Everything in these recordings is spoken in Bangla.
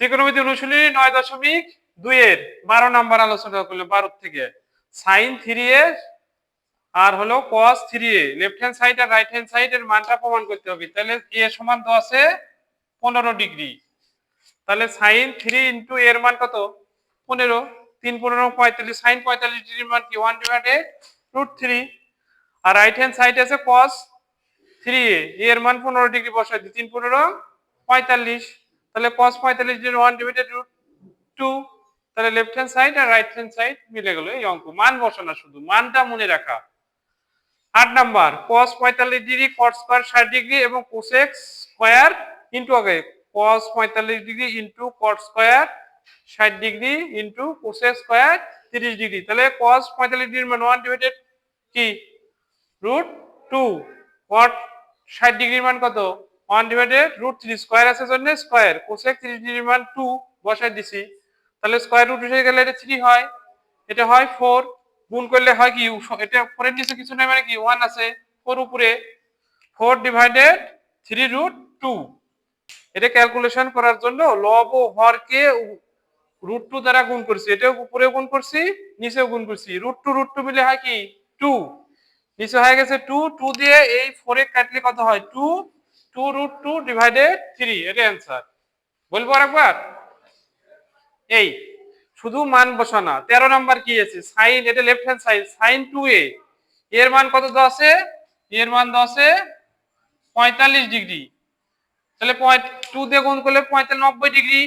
ত্রিকোণমিতি অনুশীলনী 9.2 এর 12 নাম্বার আলোচনা করলাম 12 থেকে sin 3a আর হলো cos 3a left hand side আর রাইট হ্যান্ড সাইড এর মানটা প্রমাণ করতে হবে। তাহলে a সমান তো আছে 15 ডিগ্রি, তাহলে sin 3 ইনটু a এর মান কত 15, 3 15 45, sin 45 ডিগ্রির মান কি 1/√3 আর রাইট হ্যান্ড সাইড আছে cos 3a এর মান 15 ডিগ্রি বসাই দিই 3 15 45, তাহলে cos 45 ডিগ্রি 1/√2, তাহলে লেফট হ্যান্ড সাইড আর রাইট হ্যান্ড সাইড মিলে গেল। এই অঙ্ক মান বসানো, শুধু মানটা মনে রাখা। 8 number cos 45 degree cot square 60 degree এবং cosec স্কয়ার ইনটু আগে cos 45 degree into cot square 60 degree into cosec square 30 degree, তাহলে cos 45 ডিগ্রির মান 1 কি √2, cot 60 ডিগ্রির মান কত 1/√3, স্কয়ার আছে জন্য স্কয়ার, cosec 30 ডিগ্রির মান 2 বসাই দিছি, তাহলে স্কয়ার রুট উঠে গেলে এটা 3 হয়, এটা হয় 4, গুণ করলে হয় কি এটা পরের নিচে কিছু নাই মানে কি 1 আছে, 4 উপরে 4/3√2। এটা ক্যালকুলেশন করার জন্য লব ও হরকে √2 দ্বারা গুণ করছি, এটা উপরে গুণ করছি নিচেও গুণ করছি, √2 মিলে হয় কি 2, নিচে হয়ে গেছে 2, 2 দিয়ে এই 4 এ কাটলে কত হয় 2, 2√2/3, এটা অ্যানসার। বলবো আরেকবার, এই শুধু মান বসানা। 13 নাম্বার কি আছে sin, এটা left hand side sin 2a এর মান কত দেওয়া আছে, এর মান দেওয়া আছে 45 ডিগ্রি, তাহলে 2 দিয়ে গুণ করলে 90 ডিগ্রি,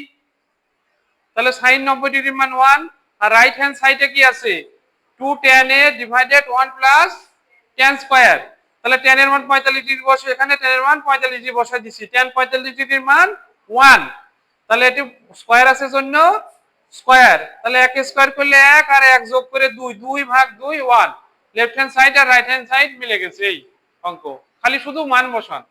তাহলে sin 90 ডিগ্রির মান 1, আর রাইট হ্যান্ড সাইডে কি আছে 2 tan a divided 1 plus tan square, তাহলে tan এর মান 45 ডিগ্রি বসে এখানে, tan এর মান 45 ডিগ্রি বসাই দিছি, tan 45 ডিগ্রির মান 1, তাহলে এটি স্কয়ার আছে জন্য স্কয়ার, তাহলে 1 স্কয়ার করলে 1 আর 1 যোগ করে 2, 2/2 1, লেফট হ্যান্ড সাইড আর রাইট হ্যান্ড সাইড মিলে গেছে। এই অঙ্ক খালি শুধু মান বসান।